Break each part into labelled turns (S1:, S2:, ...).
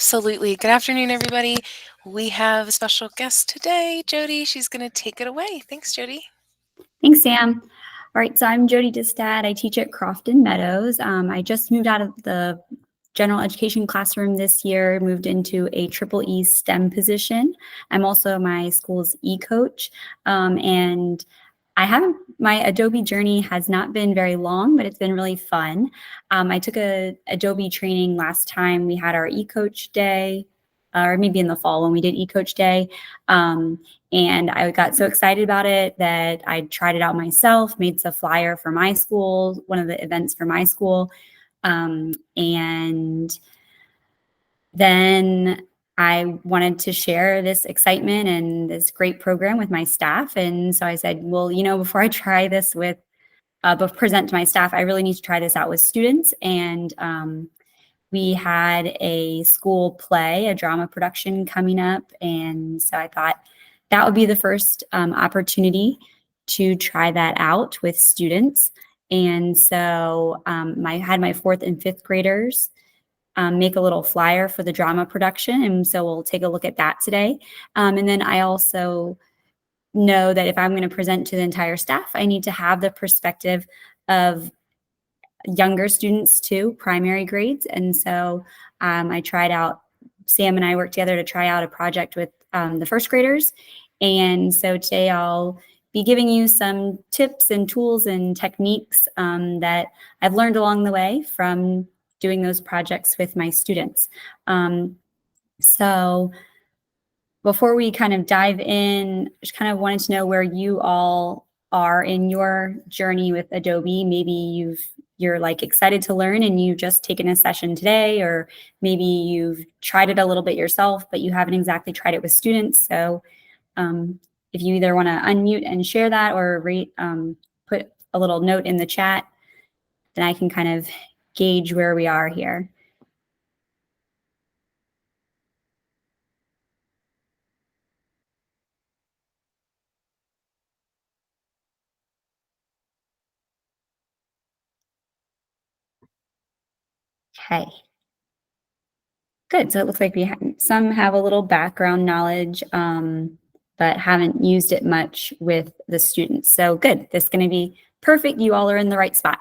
S1: Absolutely. Good afternoon, everybody. We have a special guest today, Jodi. She's going to take it away. Thanks, Jodi.
S2: Thanks, Sam. All right, so I'm Jodi Distad. I teach at Crofton Meadows. I just moved out of the general education classroom this year, moved into a triple E STEM position. I'm also my school's eCoach, and my Adobe journey has not been very long, but it's been really fun. I took a Adobe training last time we had our eCoach day, or maybe in the fall when we did eCoach day. And I got so excited about it that I tried it out myself, made a flyer for my school, one of the events for my school. And then I wanted to share this excitement and this great program with my staff. And so I said, well, before I try this present to my staff, I really need to try this out with students. And we had a school play, a drama production coming up. And so I thought that would be the first opportunity to try that out with students. And so I had my 4th and 5th graders make a little flyer for the drama production. And so we'll take a look at that today. And then I also know that if I'm going to present to the entire staff, I need to have the perspective of younger students too, primary grades. And so Sam and I worked together to try out a project with the 1st graders. And so today I'll be giving you some tips and tools and techniques that I've learned along the way from doing those projects with my students. So before we kind of dive in, just kind of wanted to know where you all are in your journey with Adobe. Maybe you're like excited to learn and you've just taken a session today, or maybe you've tried it a little bit yourself, but you haven't exactly tried it with students. So if you either want to unmute and share that or put a little note in the chat, then I can kind of gauge where we are here. Okay. Good. So it looks like some have a little background knowledge, but haven't used it much with the students. So good. This is going to be perfect. You all are in the right spot.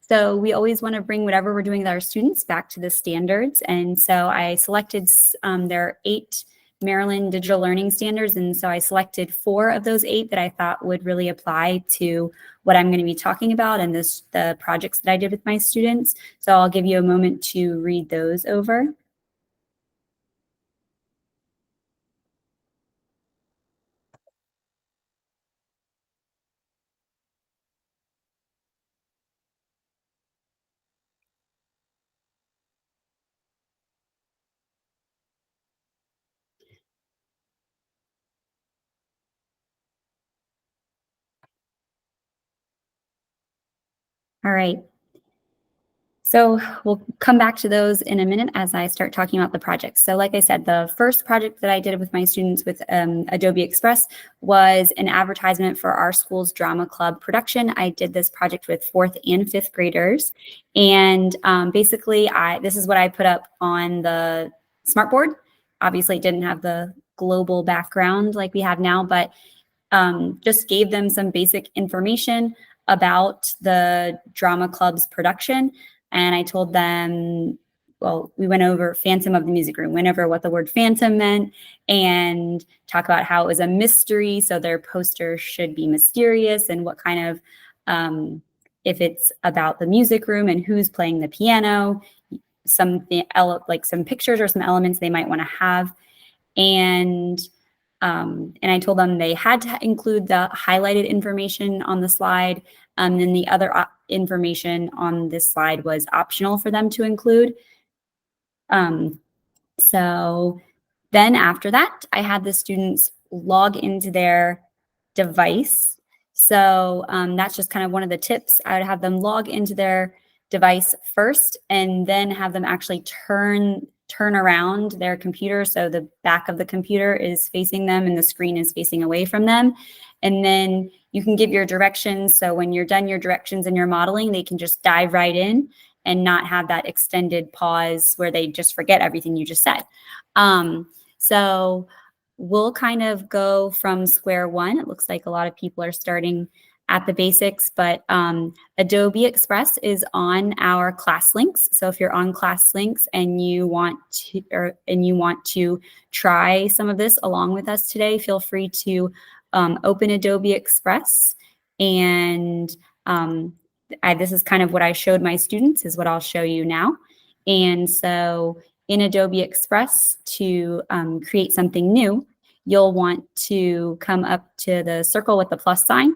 S2: So we always want to bring whatever we're doing with our students back to the standards. And so I selected, there are 8 Maryland digital learning standards. And so I selected 4 of those 8 that I thought would really apply to what I'm going to be talking about and the projects that I did with my students. So I'll give you a moment to read those over. All right. So we'll come back to those in a minute as I start talking about the projects. So like I said, the first project that I did with my students with Adobe Express was an advertisement for our school's drama club production. I did this project with 4th and 5th graders. And basically, this is what I put up on the smartboard. Obviously, it didn't have the global background like we have now, but just gave them some basic information about the drama club's production. And I told them, well, we went over Phantom of the Music Room, went over what the word phantom meant, and talk about how it was a mystery. So their poster should be mysterious, and what kind of, if it's about the music room and who's playing the piano, like some pictures or some elements they might want to have. And I told them they had to include the highlighted information on the slide. And then the other information on this slide was optional for them to include. So then after that, I had the students log into their device. So that's just kind of one of the tips. I would have them log into their device first and then have them actually turn around their computer so the back of the computer is facing them and the screen is facing away from them. And then you can give your directions. So when you're done your directions and your modeling, they can just dive right in and not have that extended pause where they just forget everything you just said. So we'll kind of go from square one. It looks like a lot of people are starting at the basics, but Adobe Express is on our class links. So if you're on class links and you want to try some of this along with us today, feel free to open Adobe Express. And this is kind of what I showed my students, is what I'll show you now. And so in Adobe Express, to create something new, you'll want to come up to the circle with the plus sign.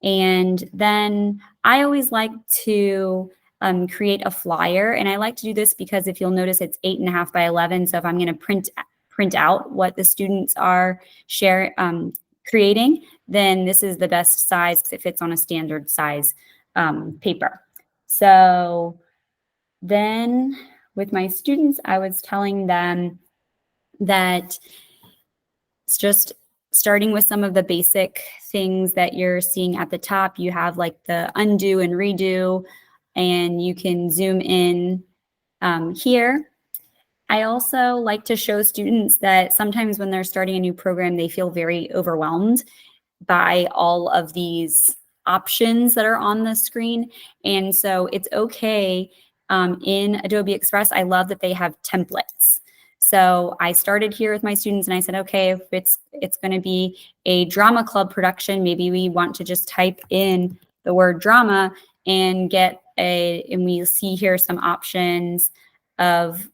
S2: And then I always like to create a flyer. And I like to do this because if you'll notice, it's 8.5 by 11. So if I'm going to print out what the students are creating, then this is the best size because it fits on a standard size paper. So then with my students, I was telling them that it's just starting with some of the basic things that you're seeing at the top. You have like the undo and redo, and you can zoom in here. I also like to show students that sometimes when they're starting a new program, they feel very overwhelmed by all of these options that are on the screen. And so it's okay. In Adobe Express, I love that they have templates. So I started here with my students and I said, okay, if it's going to be a drama club production, maybe we want to just type in the word drama and and we see here some options of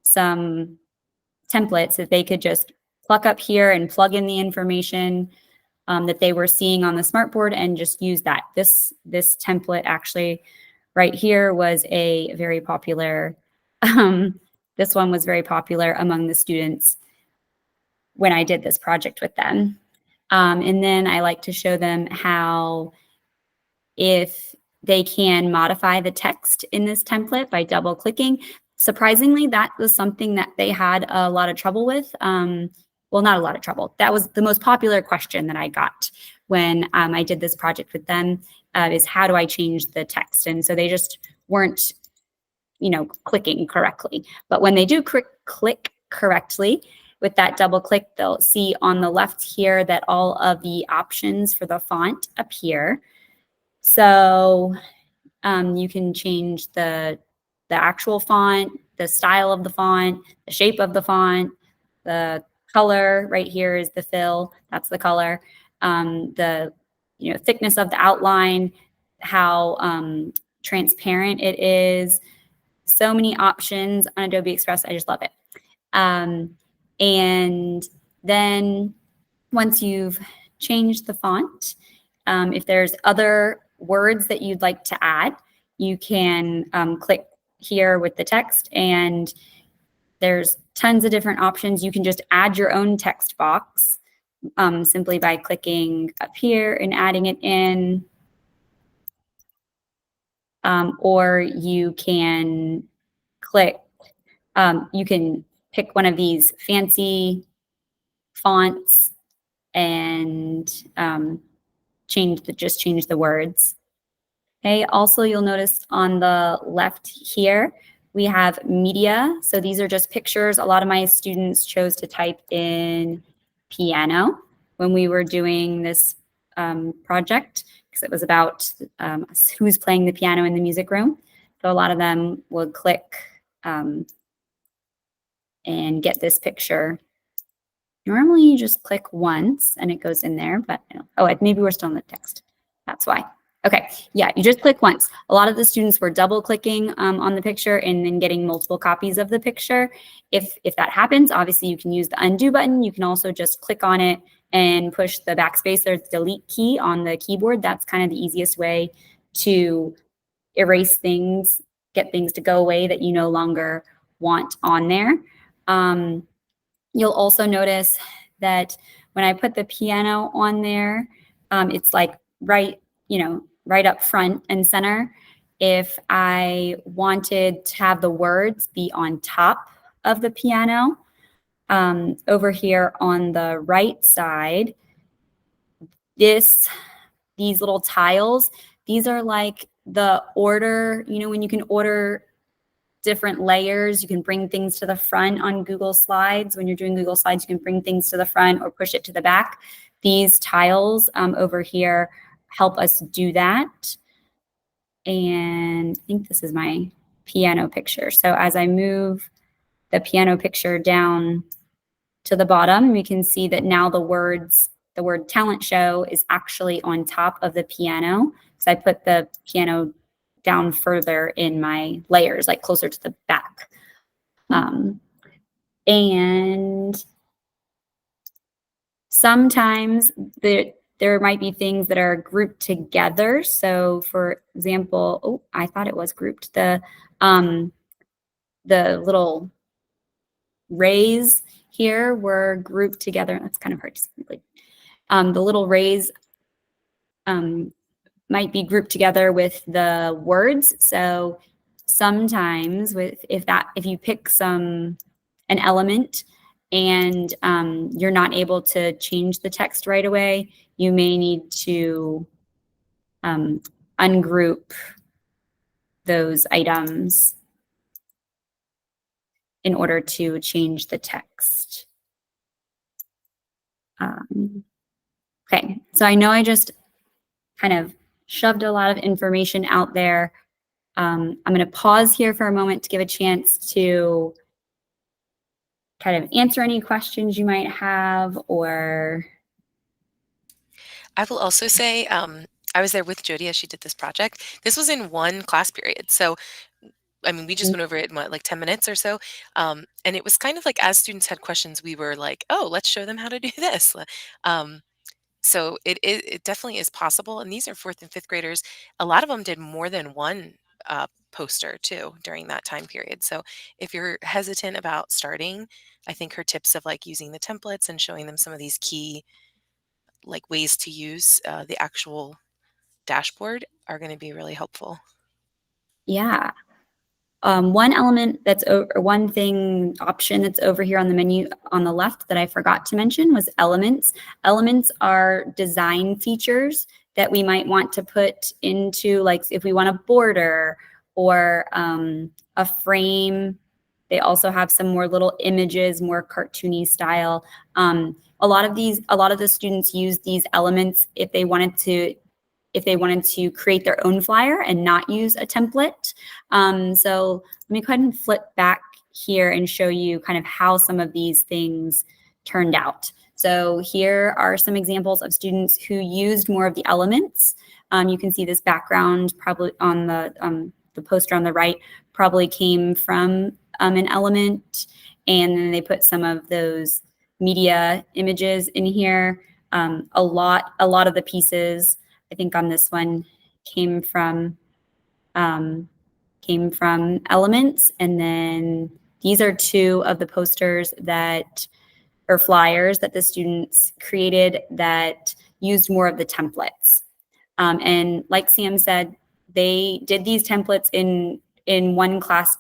S2: some templates that they could just pluck up here and plug in the information that they were seeing on the smartboard and just use that. This template actually right here was a very popular, this one was very popular among the students when I did this project with them. And then I like to show them how if they can modify the text in this template by double clicking. Surprisingly, that was something that they had a lot of trouble with. Well, not a lot of trouble. That was the most popular question that I got when I did this project with them, is how do I change the text? And so they just weren't, clicking correctly. But when they do click correctly with that double click, they'll see on the left here that all of the options for the font appear. So you can change the actual font, the style of the font, the shape of the font, the color right here is the fill, that's the color, the thickness of the outline, how transparent it is. So many options on Adobe Express. I just love it. And then once you've changed the font, if there's other words that you'd like to add, you can click here with the text, and there's tons of different options. You can just add your own text box simply by clicking up here and adding it in. Or you can you can pick one of these fancy fonts and just change the words. Okay, also you'll notice on the left here, we have media. So these are just pictures. A lot of my students chose to type in piano when we were doing this project, because it was about who's playing the piano in the music room. So a lot of them would click and get this picture. Normally you just click once and it goes in there, but maybe we're still in the text. That's why. Okay, yeah, you just click once. A lot of the students were double clicking on the picture and then getting multiple copies of the picture. If that happens, obviously you can use the undo button. You can also just click on it and push the backspace or delete key on the keyboard. That's kind of the easiest way to erase things, get things to go away that you no longer want on there. You'll also notice that when I put the piano on there, it's like right up front and center. If I wanted to have the words be on top of the piano, over here on the right side, these little tiles, these are like the order, when you can order different layers, you can bring things to the front on Google Slides. When you're doing Google Slides, you can bring things to the front or push it to the back. These tiles over here help us do that. And I think this is my piano picture. So as I move the piano picture down to the bottom, we can see that now the word talent show is actually on top of the piano. So I put the piano down further in my layers, like closer to the back. And sometimes there might be things that are grouped together. So for example, I thought it was grouped. The little rays here were grouped together. That's kind of hard to see. The little rays might be grouped together with the words. So sometimes if you pick an element and you're not able to change the text right away, you may need to ungroup those items in order to change the text. Okay, so I know I just kind of shoved a lot of information out there. I'm going to pause here for a moment to give a chance to kind of answer any questions you might have, or...
S1: I will also say, I was there with Jodi as she did this project. This was in one class period. So, I mean, we just went over it in like 10 minutes or so. And it was kind of like, as students had questions, we were like, oh, let's show them how to do this. So it definitely is possible. And these are 4th and 5th graders. A lot of them did more than one poster too during that time period. So if you're hesitant about starting, I think her tips of like using the templates and showing them some of these key like ways to use the actual dashboard are going to be really helpful.
S2: Yeah. One option that's over here on the menu on the left that I forgot to mention was elements. Elements are design features that we might want to put into, like if we want a border or a frame. They also have some more little images, more cartoony style. A lot of the students use these elements if they wanted to create their own flyer and not use a template. So let me go ahead and flip back here and show you kind of how some of these things turned out. So here are some examples of students who used more of the elements. You can see this background probably on the poster on the right probably came from an element, and then they put some of those media images in here. A lot of the pieces, I think on this one, came from elements. And then these are 2 of the posters or flyers that the students created that used more of the templates. And like Sam said, they did these templates in one class,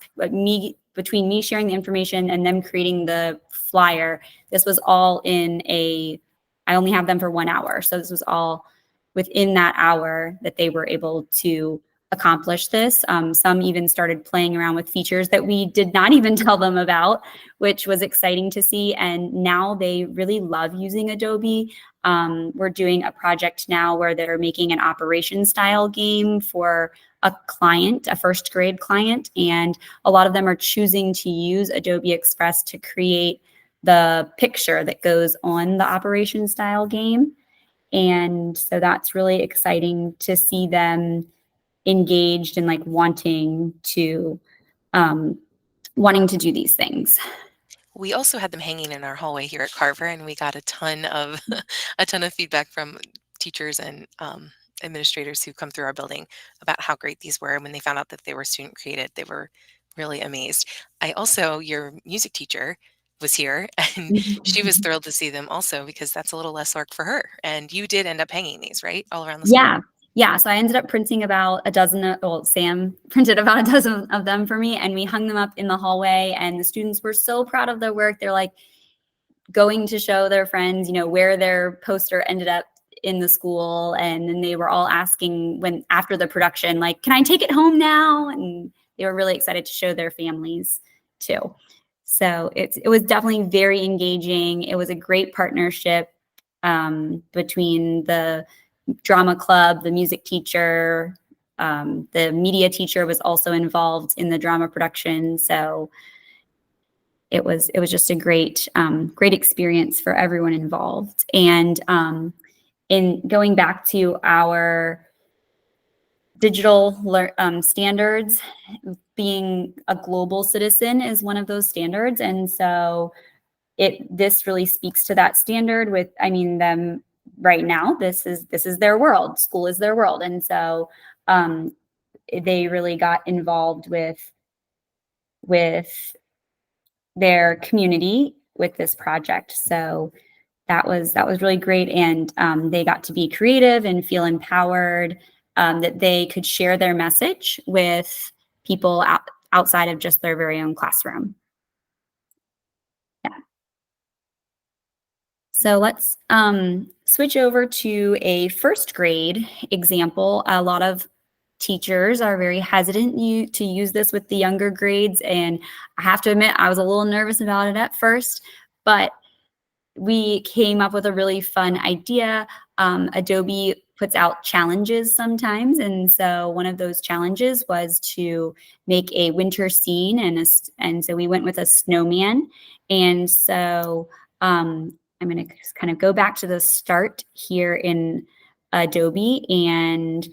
S2: between me sharing the information and them creating the flyer. This was all I only have them for 1 hour. So this was all within that hour that they were able to accomplish this. Some even started playing around with features that we did not even tell them about, which was exciting to see. And now they really love using Adobe. We're doing a project now where they're making an operation style game for a client, a 1st grade client. And a lot of them are choosing to use Adobe Express to create the picture that goes on the operation style game. And so that's really exciting to see them engaged and like wanting to do these things.
S1: We also had them hanging in our hallway here at Carver, and we got a ton of feedback from teachers and administrators who come through our building about how great these were. And when they found out that they were student created, they were really amazed. Your music teacher was here, and she was thrilled to see them also, because that's a little less work for her. And you did end up hanging these, right, all around the school?
S2: Yeah, so I ended up printing about a dozen, Sam printed about a dozen of them for me, and we hung them up in the hallway, and the students were so proud of their work. They're like going to show their friends, where their poster ended up in the school, and then they were all asking after the production, like, can I take it home now? And they were really excited to show their families too. So it was definitely very engaging. It was a great partnership between the drama club, the music teacher, the media teacher was also involved in the drama production. So it was just a great experience for everyone involved. And in going back to our digital standards, being a global citizen is one of those standards. And so this really speaks to that standard with, them right now, this is their world. School is their world. And so they really got involved with their community with this project. So that was really great. And they got to be creative and feel empowered, that they could share their message with people outside of just their very own classroom. Yeah. So let's switch over to a first grade example. A lot of teachers are very hesitant to use this with the younger grades. And I have to admit, I was a little nervous about it at first, but we came up with a really fun idea. Adobe puts out challenges sometimes. And so one of those challenges was to make a winter scene. And so we went with a snowman. And so I'm going to kind of go back to the start here in Adobe. And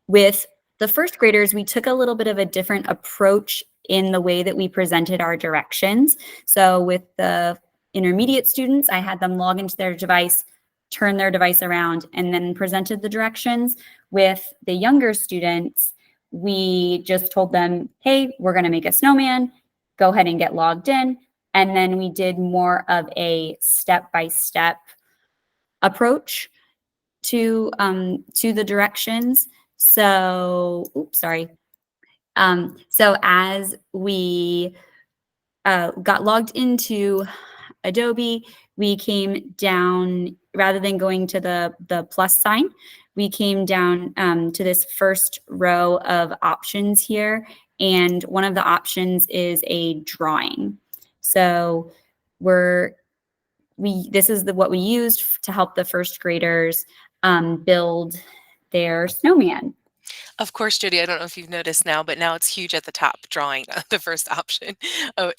S2: with the first graders, we took a little bit of a different approach in the way that we presented our directions. So with the intermediate students, I had them log into their device, turn their device around, and then presented the directions. With the younger students, we just told them, hey, we're going to make a snowman, go ahead and get logged in. And then we did more of a step-by-step approach to the directions. So, so as we got logged into Adobe, we came down, rather than going to the plus sign, we came down to this first row of options here. And one of the options is a drawing. So this is what we used to help the first graders build their snowman.
S1: Of course, Jodi, I don't know if you've noticed now, but now it's huge at the top, drawing, the first option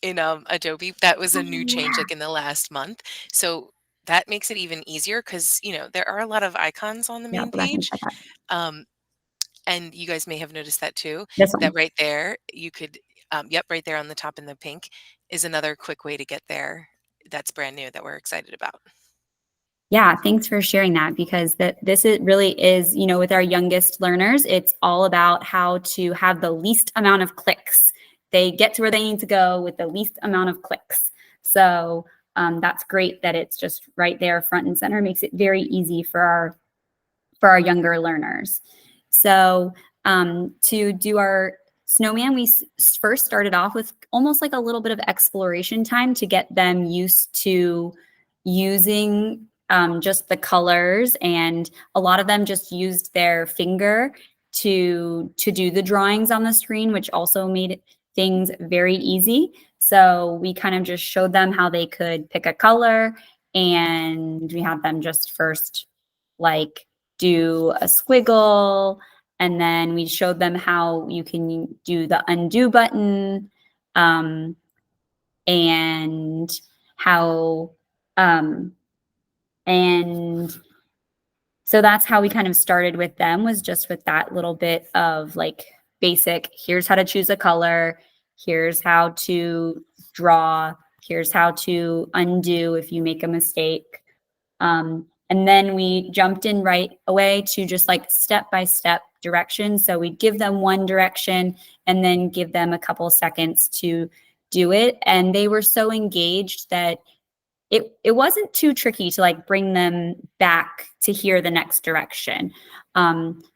S1: in Adobe. That was a new change like in the last month. So that makes it even easier because, there are a lot of icons on the
S2: Yeah,
S1: main
S2: go back and
S1: page.
S2: check that.
S1: And you guys may have noticed that too,
S2: This
S1: that
S2: one.
S1: right there, you could, right there on the top in the pink is another quick way to get there. That's brand new that we're excited about.
S2: Yeah, thanks for sharing that, because really is, with our youngest learners, it's all about how to have the least amount of clicks. They get to where they need to go with the least amount of clicks. So that's great that it's just right there front and center. Makes it very easy for our younger learners. So to do our snowman, we first started off with almost like a little bit of exploration time to get them used to using just the colors, and a lot of them just used their finger to do the drawings on the screen, which also made things very easy. So we kind of just showed them how they could pick a color, and we had them just first like do a squiggle, and then we showed them how you can do the undo button, and how and so that's how we kind of started with them, was just with that little bit of like basic, here's how to choose a color, here's how to draw, here's how to undo if you make a mistake. And then we jumped in right away to just like step-by-step directions. So we'd give them one direction and then give them a couple seconds to do it. And they were so engaged that it wasn't too tricky to like bring them back to hear the next direction.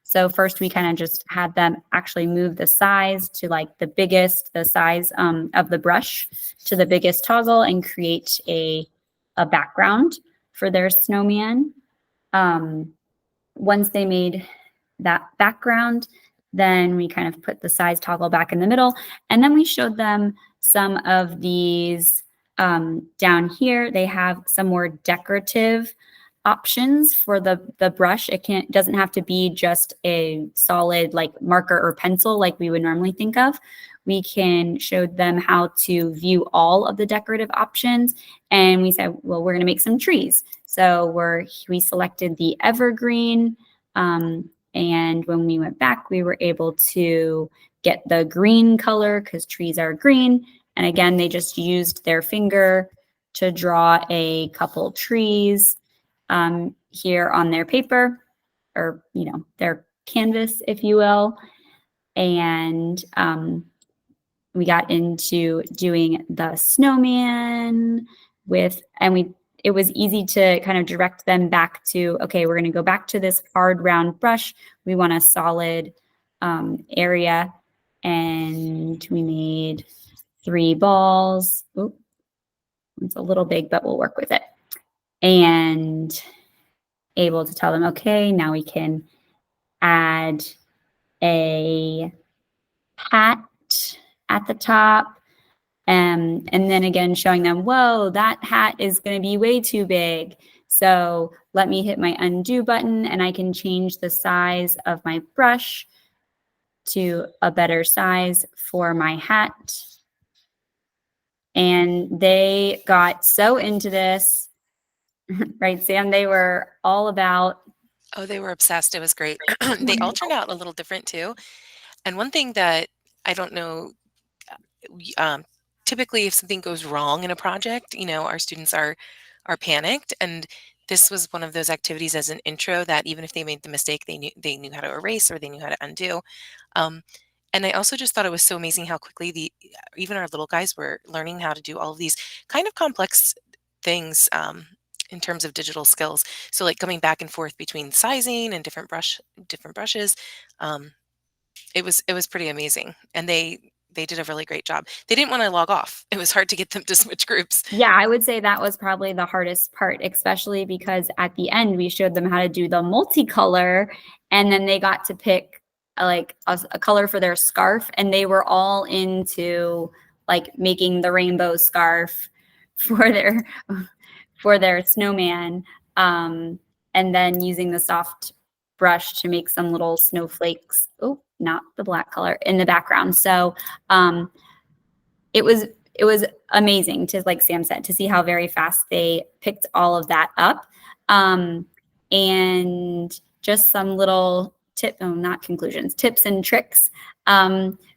S2: So first we kind of just had them actually move the size to like the size of the brush to the biggest toggle, and create a background for their snowman. Once they made that background, then we kind of put the size toggle back in the middle. And then we showed them some of these down here. They have some more decorative options for the brush. Doesn't have to be just a solid like marker or pencil like we would normally think of. We can show them how to view all of the decorative options. And we said, well, we're going to make some trees. So we selected the evergreen. And when we went back, we were able to get the green color because trees are green. And again, they just used their finger to draw a couple trees here on their paper, or their canvas, if you will. And we got into doing the snowman it was easy to kind of direct them back to, okay, we're going to go back to this hard round brush. We want a solid area. And we made 3 balls. Oop, it's a little big, but we'll work with it. And able to tell them, okay, now we can add a hat at the top. And then again, showing them, whoa, that hat is going to be way too big. So let me hit my undo button and I can change the size of my brush to a better size for my hat. And they got so into this, right, Sam? They were all about.
S1: Oh, they were obsessed. It was great. They all turned out a little different too. And one thing that I don't know, typically if something goes wrong in a project, our students are panicked. And this was one of those activities as an intro that even if they made the mistake, they knew how to erase or they knew how to undo. And I also just thought it was so amazing how quickly even our little guys were learning how to do all of these kind of complex things in terms of digital skills. So like coming back and forth between sizing and different brushes. It was pretty amazing, and they did a really great job. They didn't want to log off. It was hard to get them to switch groups.
S2: Yeah, I would say that was probably the hardest part, especially because at the end we showed them how to do the multicolor, and then they got to pick like a color for their scarf, and they were all into like making the rainbow scarf for their snowman, and then using the soft brush to make some little snowflakes. Oh, not the black color in the background. So it was amazing to, like Sam said, to see how very fast they picked all of that up. And just some little tips and tricks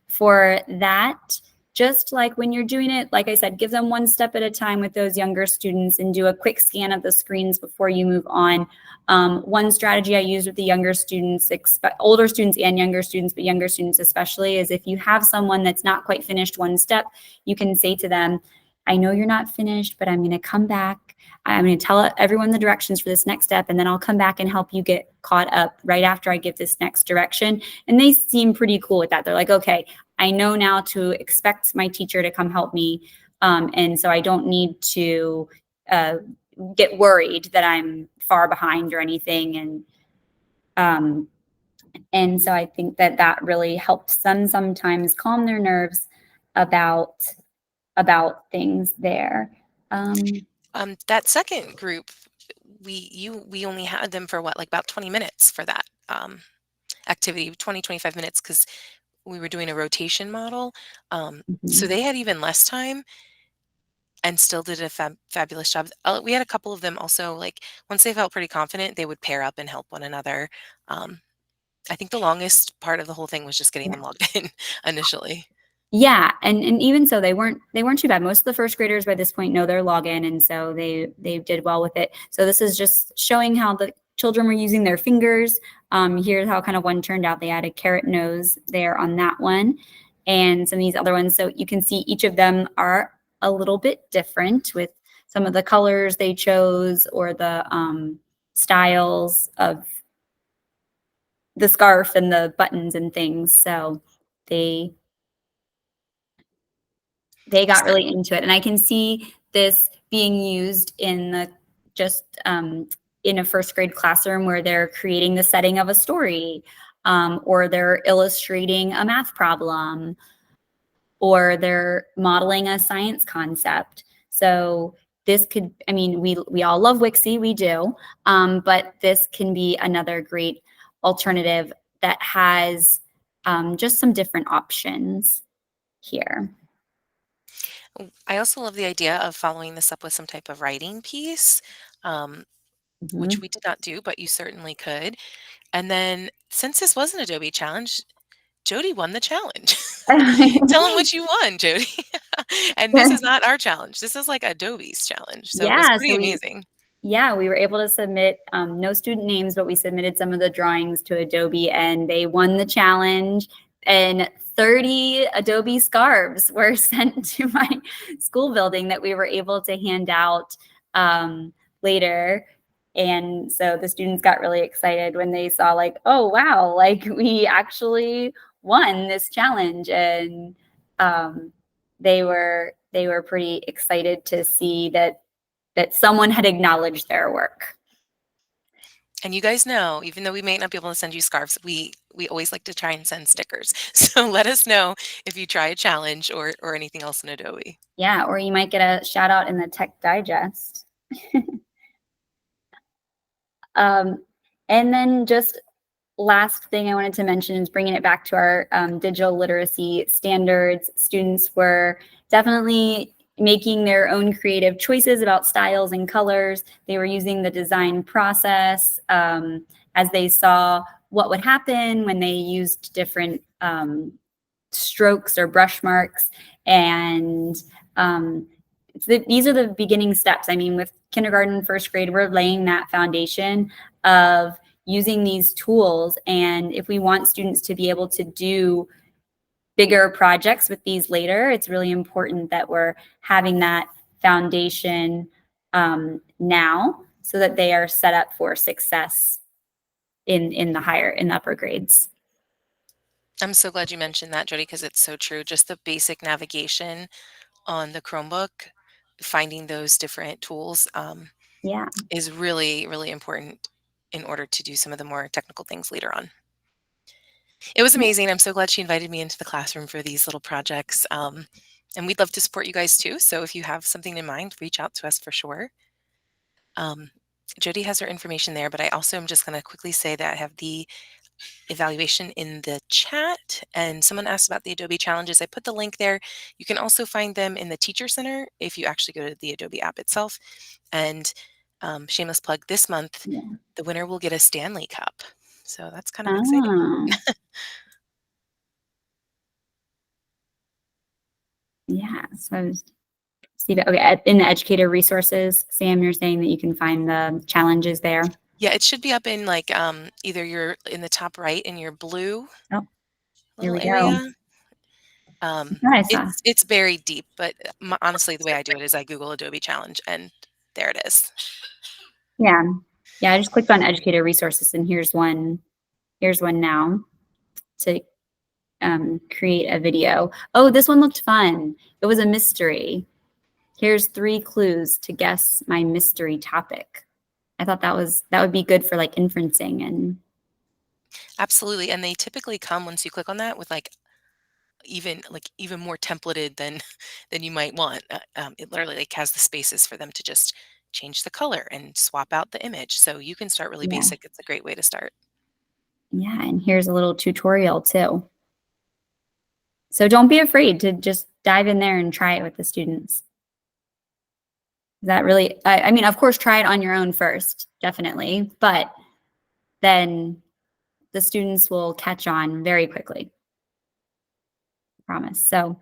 S2: for that. Just like when you're doing it, like I said, give them one step at a time with those younger students and do a quick scan of the screens before you move on. One strategy I use with the younger students, older students and younger students, but younger students especially, is if you have someone that's not quite finished one step, you can say to them, I know you're not finished, but I'm going to come back. I'm going to tell everyone the directions for this next step, and then I'll come back and help you get caught up right after I give this next direction. And they seem pretty cool with that. They're like, okay, I know now to expect my teacher to come help me. And so I don't need to get worried that I'm far behind or anything. And so I think that really helps them sometimes calm their nerves about things there.
S1: That second group, we only had them for what, like about 20 minutes for that activity, 25 minutes, because we were doing a rotation model. So they had even less time and still did a fabulous job. We had a couple of them also, like once they felt pretty confident, they would pair up and help one another. I think the longest part of the whole thing was just getting them logged in initially.
S2: Yeah, and even so, they weren't too bad. Most of the first graders by this point know their login, and so they did well with it. So this is just showing how the children were using their fingers. Here's how kind of one turned out. They had a carrot nose there on that one, and some of these other ones. So you can see each of them are a little bit different with some of the colors they chose or the styles of the scarf and the buttons and things. So they got really into it. And I can see this being used in the just in a first grade classroom where they're creating the setting of a story, or they're illustrating a math problem, or they're modeling a science concept. So this could, I mean, we all love Wixie, we do, but this can be another great alternative that has just some different options here.
S1: I also love the idea of following this up with some type of writing piece, um, which
S2: Mhm.
S1: we did not do, but you certainly could. And then since this was an Adobe challenge, Jodi won the challenge. Tell them what you won, Jodi. And this is not our challenge. This is like Adobe's challenge. So it was
S2: Yeah,
S1: pretty amazing.
S2: we were able to submit no student names, but we submitted some of the drawings to Adobe, and they won the challenge. And 30 Adobe scarves were sent to my school building that we were able to hand out later. And so the students got really excited when they saw, like, oh wow, like we actually won this challenge. And they were pretty excited to see that someone had acknowledged their work.
S1: And you guys know, even though we may not be able to send you scarves, we always like to try and send stickers. So let us know if you try a challenge or anything else in Adobe.
S2: Yeah, or you might get a shout out in the Tech Digest. Um, and then just last thing I wanted to mention is bringing it back to our digital literacy standards. Students were definitely making their own creative choices about styles and colors. They were using the design process as they saw what would happen when they used different strokes or brush marks. And these are the beginning steps. I mean, with kindergarten, first grade, we're laying that foundation of using these tools. And if we want students to be able to do bigger projects with these later, it's really important that we're having that foundation now so that they are set up for success in the upper grades.
S1: I'm so glad you mentioned that, Jodi, because it's so true. Just the basic navigation on the Chromebook, finding those different tools
S2: Yeah.
S1: is really, really important in order to do some of the more technical things later on. It was amazing. I'm so glad she invited me into the classroom for these little projects. And we'd love to support you guys too. So if you have something in mind, reach out to us for sure. Um, Jodi has her information there, but I also am just going to quickly say that I have the evaluation in the chat, and someone asked about the Adobe challenges. I put the link there. You can also find them in the Teacher Center if you actually go to the Adobe app itself. And shameless plug, this month,
S2: Yeah.
S1: the winner will get a Stanley Cup. So that's kind of exciting.
S2: Oh, yeah. So see that. Okay. In the educator resources, Sam, you're saying that you can find the challenges there.
S1: Yeah, it should be up in like either you're in the top right in your blue
S2: Oh, here
S1: little
S2: we go.
S1: area.
S2: I saw.
S1: It's buried deep, but honestly, the way I do it is I Google Adobe Challenge, and there it is.
S2: Yeah. Yeah. I just clicked on educator resources, and here's one. Here's one now to create a video. Oh, this one looked fun. It was a mystery. Here's 3 clues to guess my mystery topic. I thought that would be good for like inferencing and
S1: Absolutely, and they typically come once you click on that with even more templated than than you might want. It literally like has the spaces for them to just change the color and swap out the image. So you can start really
S2: yeah.
S1: basic. It's a great way to start.
S2: Yeah, and here's a little tutorial too. So don't be afraid to just dive in there and try it with the students. That really, I mean, of course, try it on your own first, definitely, but then the students will catch on very quickly. Promise. So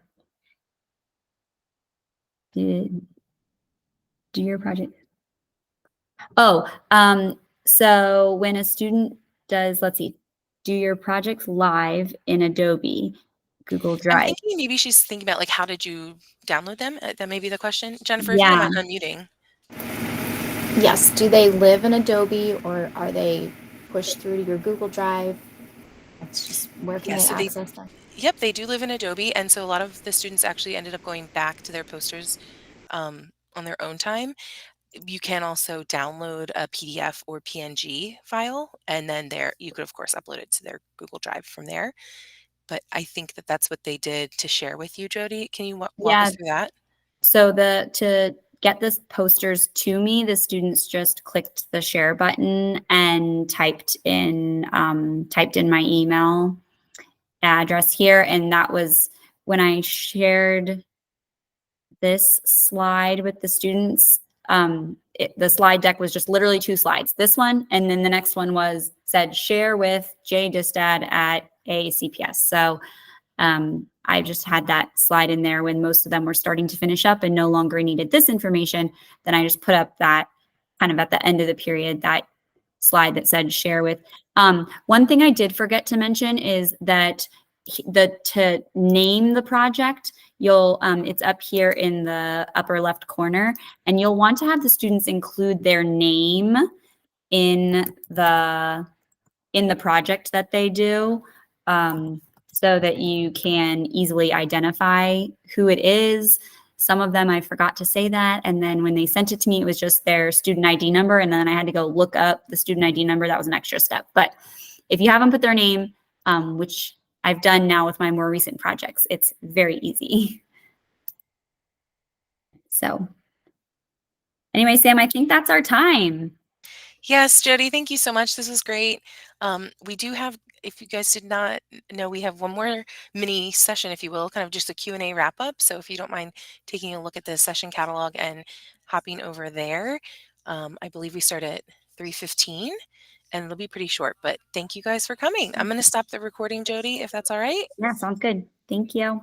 S2: do your project. Oh, so when a student does, let's see, do your projects live in Adobe, Google
S1: I'm
S2: Drive.
S1: thinking maybe she's thinking about like how did you download them? That may be the question. Jennifer, if you don't
S2: Yeah.
S1: mind unmuting.
S3: Yes. Do they live in Adobe or are they pushed through to your Google Drive? It's just where can
S1: Yeah,
S3: they
S1: so they
S3: access them?
S1: Yep, they do live in Adobe, and so a lot of the students actually ended up going back to their posters on their own time. you can also download a PDF or PNG file, and then there you could, of course, upload it to their Google Drive from there. But I think that that's what they did to share with you, Jodi. Can you walk us
S2: Yeah.
S1: through that?
S2: So to get the posters to me, the students just clicked the share button and typed in my email address here, and that was when I shared this slide with the students. The slide deck was just literally 2 slides. This one, and then the next one said share with Jodi Distad at ACPS. So I just had that slide in there when most of them were starting to finish up and no longer needed this information. Then I just put up that kind of at the end of the period, that slide that said share with. One thing I did forget to mention is that to name the project, it's up here in the upper left corner, and you'll want to have the students include their name in the project that they do, so that you can easily identify who it is. Some of them I forgot to say that, and then when they sent it to me, it was just their student ID number, and then I had to go look up the student ID number. That was an extra step. But if you haven't put their name, which I've done now with my more recent projects, it's very easy. So anyway, Sam, I think that's our time.
S1: Yes, Jodi, thank you so much. This was great. We do have, if you guys did not know, we have one more mini session, if you will, kind of just a Q&A wrap up. So if you don't mind taking a look at the session catalog and hopping over there, I believe we start at 3:15 and it'll be pretty short, but thank you guys for coming. I'm going to stop the recording, Jodi, if that's all right.
S2: Yeah, sounds good. Thank you.